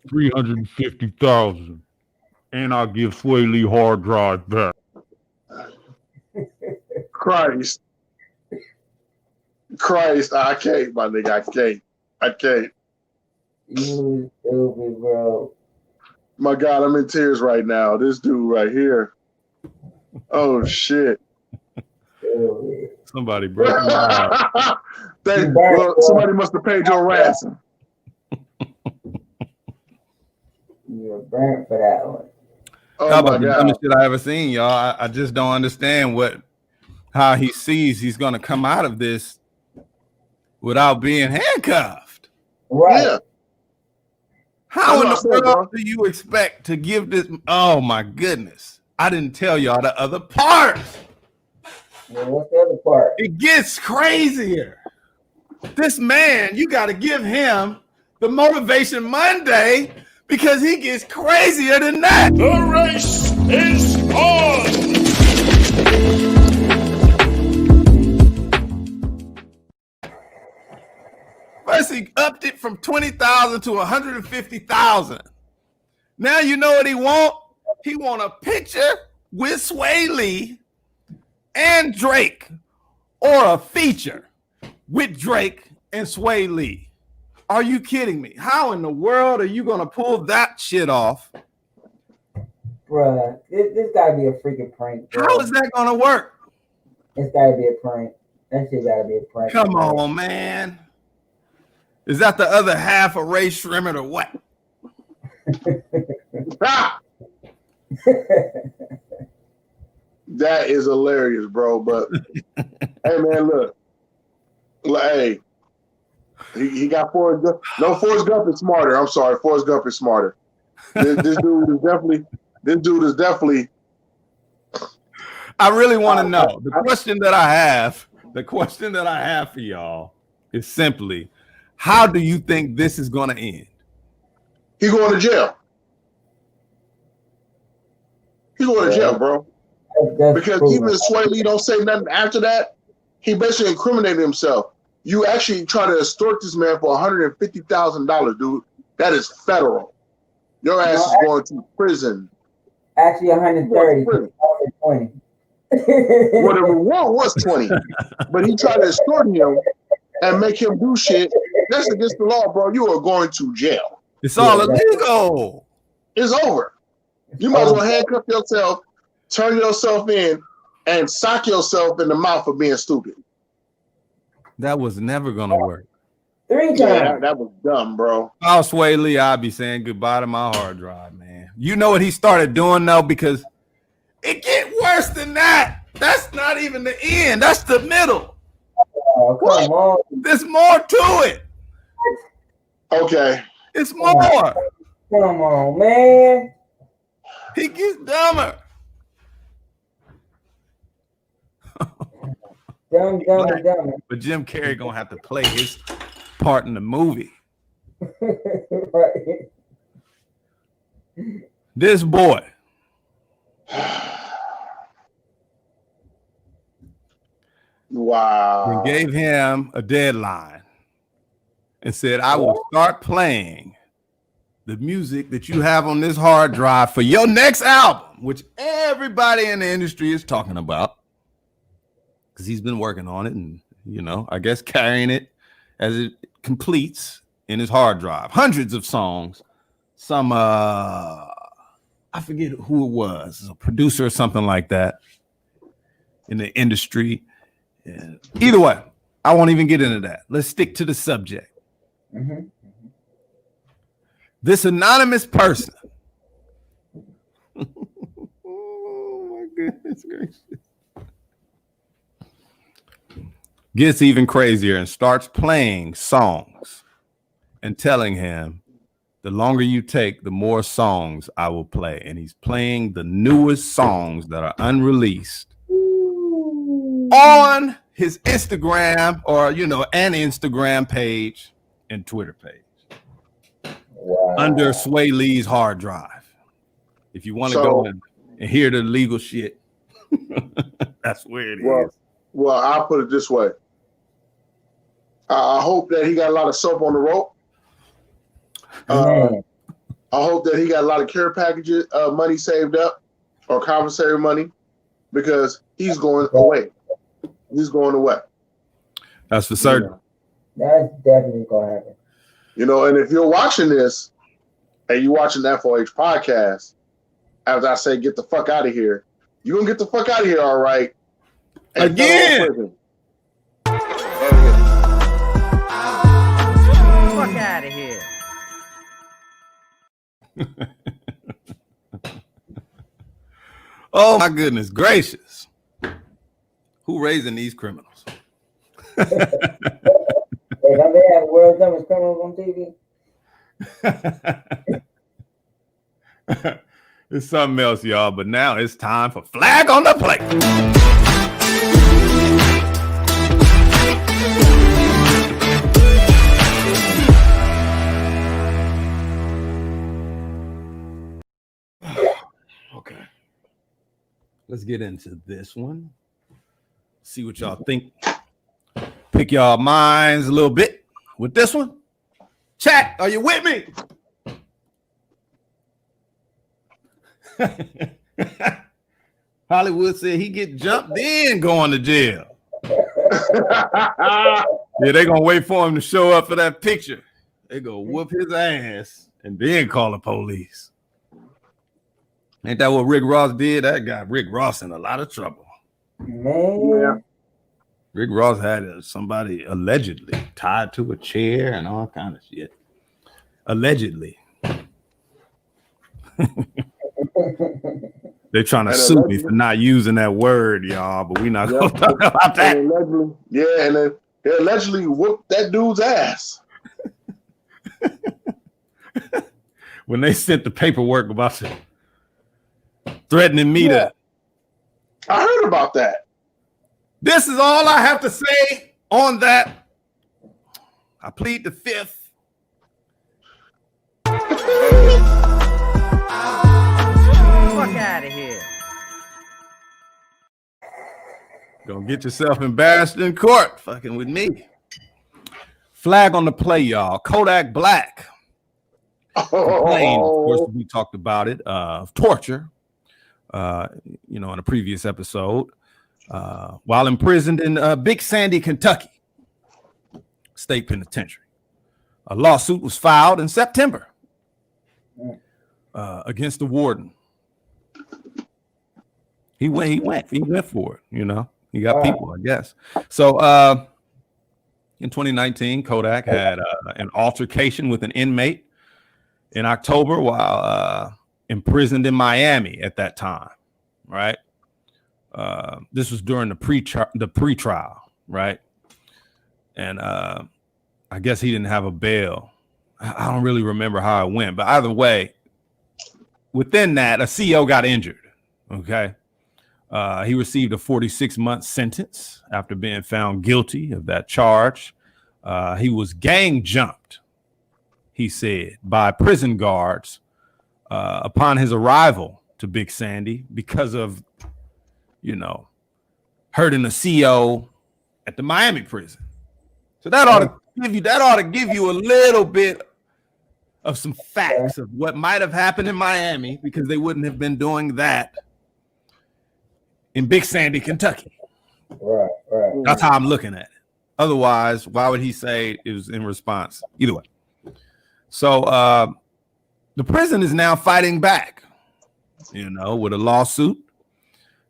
350,000. And I'll give Sway Lee hard drive back. Christ, I can't, my nigga. I can't. You stupid, bro. My God, I'm in tears right now. This dude right here. Oh shit. Somebody broke my heart. Somebody must have paid your ransom. You're burnt for that one. Oh my God. The dumbest shit I ever seen, y'all. I just don't understand how he sees he's gonna come out of this without being handcuffed. Right. Yeah. How in the world do you expect to give this? Oh my goodness. I didn't tell y'all the other part. Well, what's the other part? It gets crazier. This man, you got to give him the Motivation Monday because he gets crazier than that. The race is on. First, he upped it from 20,000 to 150,000. Now you know what he want? He want a picture with Sway Lee and Drake, or a feature with Drake and Sway Lee. Are you kidding me? How in the world are you gonna pull that shit off? Bruh, this gotta be a freaking prank, bro. How is that gonna work? It's gotta be a prank. That shit gotta be a prank. Come on, man. Is that the other half of Ray Shrimmer or what? That is hilarious, bro. But hey, man, look. Hey, he got Forrest Gump. No, Forrest Gump is smarter. I'm sorry, Forrest Gump is smarter. This dude is definitely. I really want to know. The question that I have for y'all is simply, how do you think this is going to end? He going to jail. He's going to jail, bro. Because even if Sway Lee don't say nothing after that, he basically incriminated himself. You actually try to extort this man for $150,000, dude. That is federal. Your ass is going to prison. Actually, 130. 20. Well, the reward was 20, but he tried to extort him and make him do shit. That's against the law, bro. You are going to jail. It's all illegal. It's over. You might as well handcuff yourself, turn yourself in, and sock yourself in the mouth for being stupid. That was never gonna work. 3 times. Yeah, that was dumb, bro. If I was Sway Lee, I'd be saying goodbye to my hard drive, man. You know what he started doing though, because it get worse than that. That's not even the end. That's the middle. Oh, come on. There's more to it. Okay. It's more. Come on, man. He gets dumber. Dumb. But Jim Carrey gonna have to play his part in the movie. Right. This boy. Wow. And gave him a deadline and said, I will start playing the music that you have on this hard drive for your next album, which everybody in the industry is talking about because he's been working on it and, you know, I guess carrying it as it completes in his hard drive. Hundreds of songs. Some, I forget who it was, a producer or something like that in the industry. Yeah. Either way, I won't even get into that. Let's stick to the subject. Mm-hmm. This anonymous person. Oh my goodness gracious. Gets even crazier and starts playing songs and telling him, the longer you take, the more songs I will play. And he's playing the newest songs that are unreleased on his Instagram or, you know, an Instagram page and Twitter page. Wow. Under Sway Lee's hard drive. If you want to go and hear the legal shit, that's where it is. Well, I'll put it this way. I hope that he got a lot of soap on the rope. I hope that he got a lot of care packages, money saved up or compensatory money because he's going away. He's going away. That's for certain. That's definitely going to happen. You know, and if you're watching this and you're watching the FOH podcast, as I say, get the fuck out of here. You're going to get the fuck out of here, all right? Again. Fuck out of here. Oh my goodness gracious. Who raising these criminals? Hey, don't they have world numbers criminals on TV? It's something else, y'all, but now it's time for Flag on the Plate. Okay. Let's get into this one. See what y'all think. Pick y'all minds a little bit with this one. Chat, are you with me? Hollywood said he get jumped in going to jail. Yeah, they gonna wait for him to show up for that picture. They go whoop his ass and then call the police. Ain't that what Rick Ross did? That got Rick Ross in a lot of trouble. Man. Yeah. Rick Ross had somebody allegedly tied to a chair and all kind of shit. Allegedly. They're trying to sue me for not using that word, y'all, but we're not going to talk about that. And then they allegedly whooped that dude's ass. When they sent the paperwork about threatening me to. I heard about that. This is all I have to say on that. I plead the fifth. Fuck out of here. Gonna get yourself embarrassed in court fucking with me. Flag on the play, y'all. Kodak Black. Complained, of course, we talked about it, of torture, you know, in a previous episode, while imprisoned in Big Sandy, Kentucky State Penitentiary. A lawsuit was filed in September against the warden He went for it. You know, he got people, I guess. So in 2019, Kodak had an altercation with an inmate in October while imprisoned in Miami at that time, right? This was during the pre-trial, right? And I guess he didn't have a bail. I don't really remember how it went, but either way, within that, a CO got injured, okay? He received a 46-month sentence after being found guilty of that charge. He was gang jumped, he said, by prison guards upon his arrival to Big Sandy because of, you know, hurting a CO at the Miami prison. So that ought to give you a little bit of some facts of what might have happened in Miami, because they wouldn't have been doing that in Big Sandy, Kentucky. Right. That's how I'm looking at it. Otherwise, why would he say it was in response? Either way. So the prison is now fighting back, you know, with a lawsuit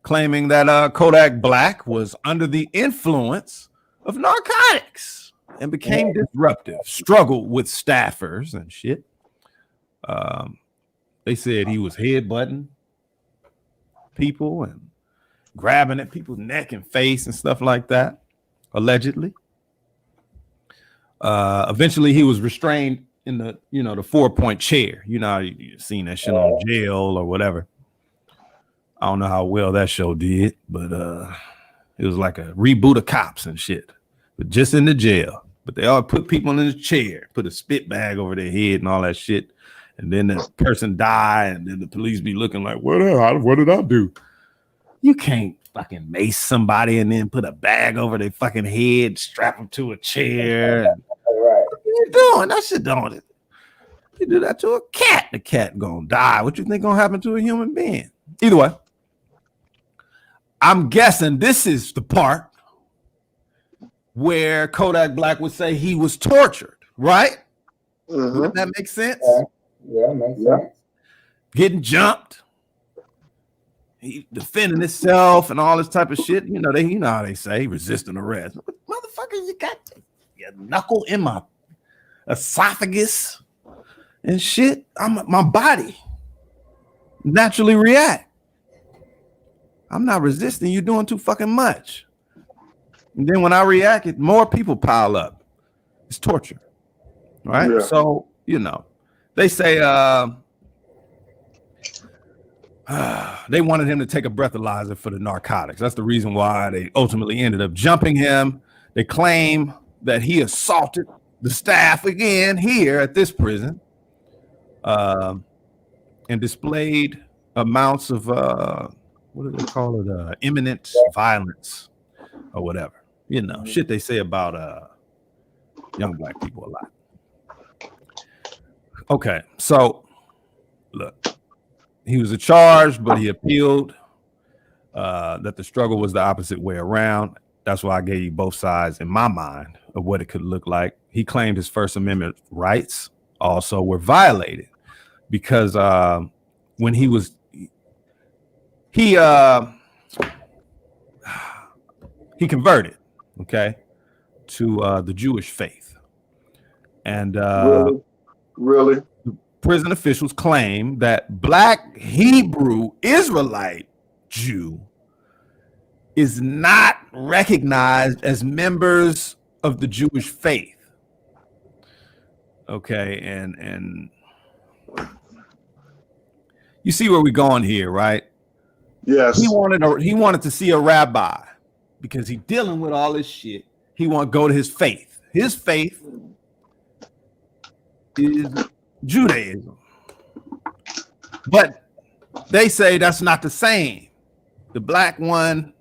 claiming that Kodak Black was under the influence of narcotics and became disruptive, struggled with staffers and shit. They said he was headbutting people and grabbing at people's neck and face and stuff like that, allegedly. Eventually he was restrained in the, you know, the 4-point chair. You know, you've seen that shit on Jail or whatever. I don't know how well that show did, but it was like a reboot of Cops and shit, but just in the jail. But they all put people in the chair, put a spit bag over their head and all that shit. And then the person die, and then the police be looking like, what did I do? You can't fucking mace somebody and then put a bag over their fucking head, strap them to a chair. Right. What are you doing? That shit don't. You do that to a cat, the cat gonna die. What you think gonna happen to a human being? Either way, I'm guessing this is the part where Kodak Black would say he was tortured, right? Mm-hmm. Would that make sense? Yeah, makes sense. Getting jumped, he defending himself and all this type of shit. You know how they say resisting arrest. Motherfucker, you got your knuckle in my esophagus and shit. My body naturally react. I'm not resisting. You're doing too fucking much. And then when I react, more people pile up. It's torture, right? Yeah. So, you know, they say they wanted him to take a breathalyzer for the narcotics. That's the reason why they ultimately ended up jumping him. They claim that he assaulted the staff again here at this prison and displayed amounts of, what do they call it? Imminent violence or whatever. You know, shit they say about young black people a lot. Okay, so look, he was charged, but he appealed that the struggle was the opposite way around. That's why I gave you both sides in my mind of what it could look like. He claimed his First Amendment rights also were violated because when he converted, okay, to the Jewish faith. And really? Prison officials claim that Black Hebrew Israelite Jew is not recognized as members of the Jewish faith. Okay, and you see where we're going here, right? Yes. He wanted to see a rabbi because he's dealing with all this shit. He want to go to his faith. His faith is Judaism. But they say that's not the same. The black one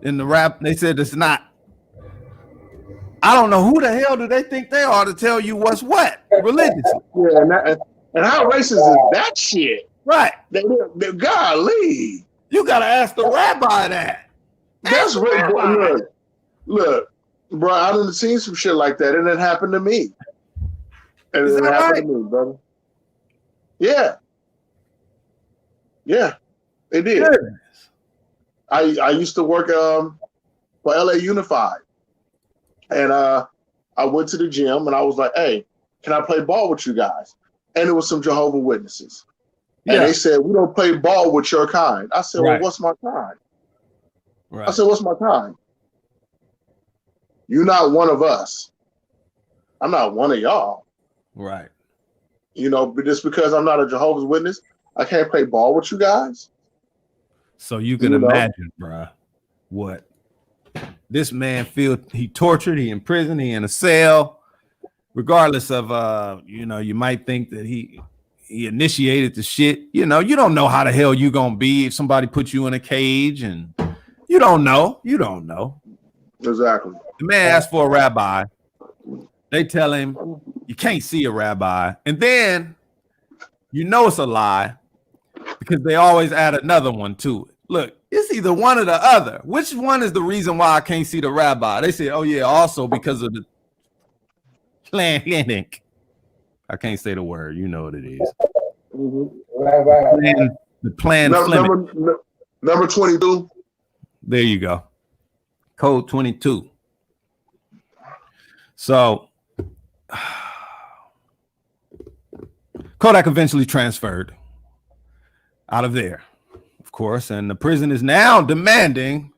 in the rap, they said it's not. I don't know who the hell do they think they are to tell you what's what religiously. Yeah, and how racist is that shit? Right. Golly. You gotta ask the rabbi that. That's right. Look, bro, I done seen some shit like that, and it happened to me. And it happened to me, brother. Yeah. It did. Goodness. I used to work for LA Unified, and I went to the gym and I was like, "Hey, can I play ball with you guys?" And it was some Jehovah's Witnesses, and they said, "We don't play ball with your kind." I said, "Well, what's my kind?" Right. I said, "What's my kind?" You're not one of us. I'm not one of y'all. Right. You know, but just because I'm not a Jehovah's Witness, I can't play ball with you guys. So you can imagine, bruh, what this man feel. He tortured, he in prison, he in a cell, regardless of you know, you might think that he initiated the shit. You know, you don't know how the hell you gonna be if somebody puts you in a cage, and you don't know. You don't know. Exactly. The man asked for a rabbi. They tell him you can't see a rabbi, and then you know it's a lie because they always add another one to it. Look, it's either one or the other. Which one is the reason why I can't see the rabbi? They say, oh yeah, also because of the planning. I can't say the word. You know what it is. Right. The plan. Number 22. There you go. Code 22. So Kodak eventually transferred out of there, of course, and the prison is now demanding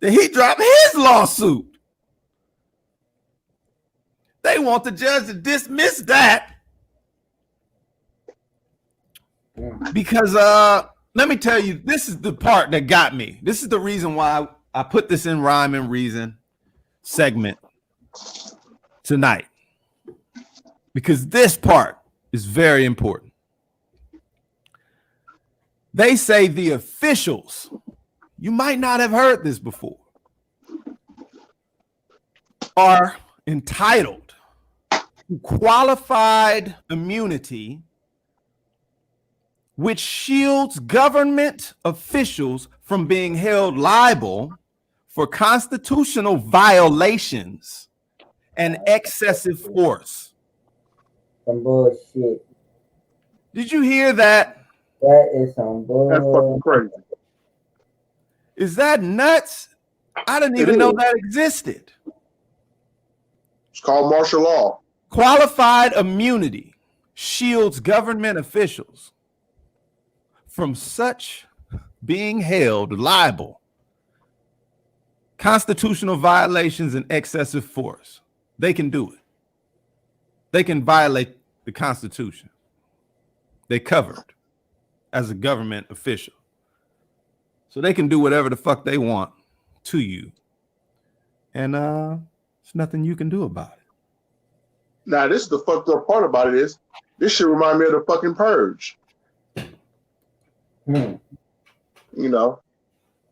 that he drop his lawsuit. They want the judge to dismiss that because let me tell you, this is the part that got me. This is the reason why I put this in Rhyme and Reason segment tonight, because this part is very important. They say the officials, you might not have heard this before, are entitled to qualified immunity, which shields government officials from being held liable for constitutional violations and excessive force. Some bullshit. Did you hear that? That is some bullshit. That's fucking crazy. Is that nuts? I didn't even know that existed. It's called martial law. Qualified immunity shields government officials from such being held liable, constitutional violations, and excessive force. They can do it. They can violate the Constitution. They covered as a government official. So they can do whatever the fuck they want to you. And there's nothing you can do about it. Now, this is the fucked up part about it is this should remind me of the fucking Purge. You know,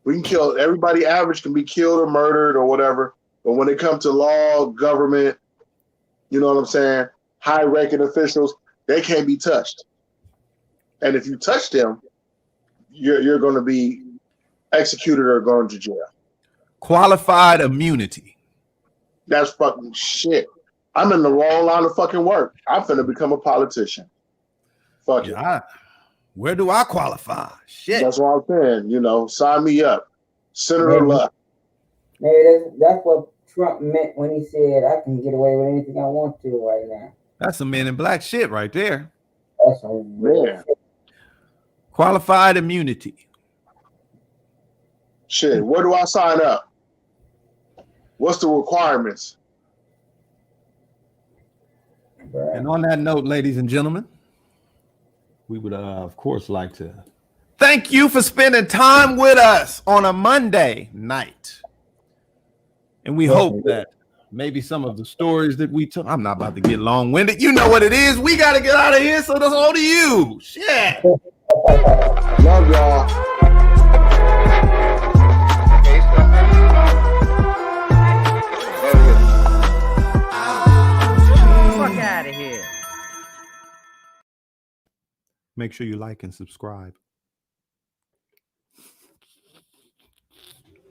we can kill everybody. Average can be killed or murdered or whatever. But when it comes to law, government, you know what I'm saying? High-ranking officials, they can't be touched. And if you touch them, you're going to be executed or going to jail. Qualified immunity. That's fucking shit. I'm in the wrong line of fucking work. I'm finna become a politician. Fuck it. Where do I qualify? Shit. That's what I'm saying. You know, sign me up. Senator Luck. Maybe that's what Trump meant when he said, I can get away with anything I want to right now. That's some Men in Black shit right there. That's some real shit. Qualified immunity. Shit, where do I sign up? What's the requirements? And on that note, ladies and gentlemen, we would, of course, like to thank you for spending time with us on a Monday night. And we hope that maybe some of the stories that we took, I'm not about to get long-winded. You know what it is. We got to get out of here, so that's all to you. Shit. Love y'all. Fuck out of here. Make sure you like and subscribe.